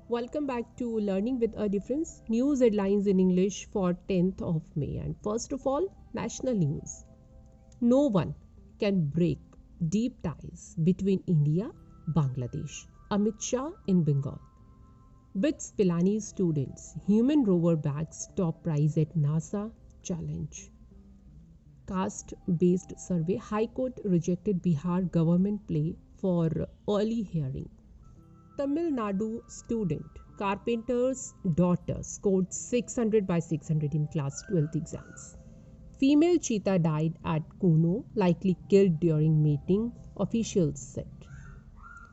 Welcome back to Learning with a Difference, news headlines in English for 10th of May. And first of all, national news. No one can break deep ties between India Bangladesh. Amit Shah in Bengal. BITS Pilani students, human rover bags top prize at NASA challenge. Caste-based survey, High Court rejected Bihar government plea for early hearing. Tamil Nadu student, carpenter's daughter, scored 600 by 600 in class 12th exams. Female cheetah died at Kuno, likely killed during mating, officials said.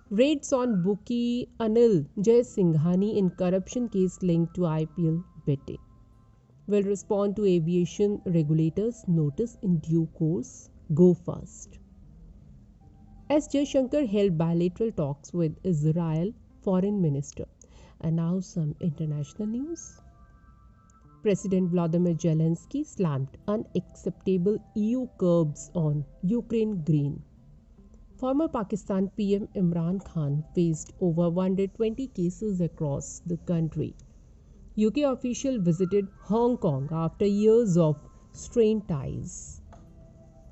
Raids on bookie Anil Jaisinghani in corruption case linked to IPL betting. Will respond to aviation regulators' notice in due course. Go first. S. Jaishankar held bilateral talks with Israel Foreign Minister. And now some international news. President Vladimir Zelensky slammed unacceptable EU curbs on Ukraine grain. Former Pakistan PM Imran Khan faced over 120 cases across the country. UK official visited Hong Kong after years of strained ties.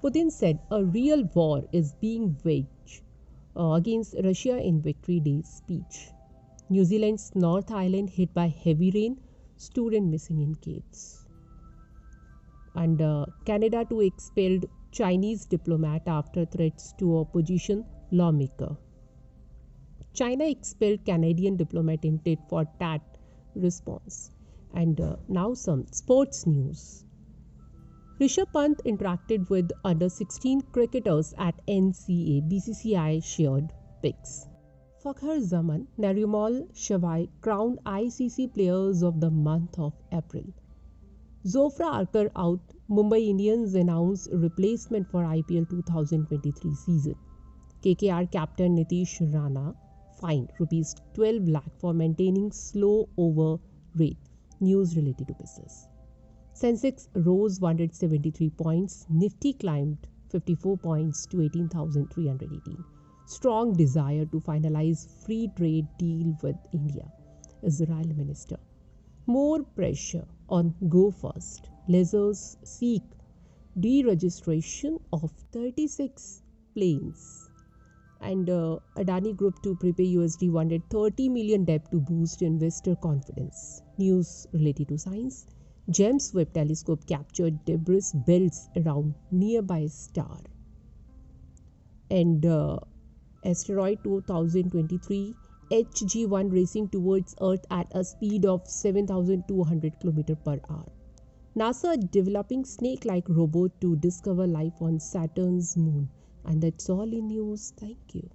Putin said a real war is being waged against Russia in Victory Day speech. New Zealand's North Island hit by heavy rain, student missing in caves. And Canada to expelled Chinese diplomat after threats to opposition lawmaker. China expelled Canadian diplomat in tit-for-tat response. And now some sports news. Rishabh Pant interacted with under-16 cricketers at NCA. BCCI shared pics. Fakhar Zaman, Narimal Shawai crowned ICC Players of the Month of April. Zofra Archer out, Mumbai Indians announce replacement for IPL 2023 season. KKR captain Nitish Rana fined Rs 12 lakh for maintaining slow over rate. News related to business. Sensex rose 173 points. Nifty climbed 54 points to 18,318. Strong desire to finalize free trade deal with India. Israel minister. More pressure on Go First. Lessors seek deregistration of 36 planes. And Adani Group to prepay USD 130 million debt to boost investor confidence. News related to science. James Webb telescope captured debris belts around nearby star. And Asteroid 2023 HG1 racing towards Earth at a speed of 7,200 km per hour. NASA developing snake-like robot to discover life on Saturn's moon. And that's all in news. Thank you.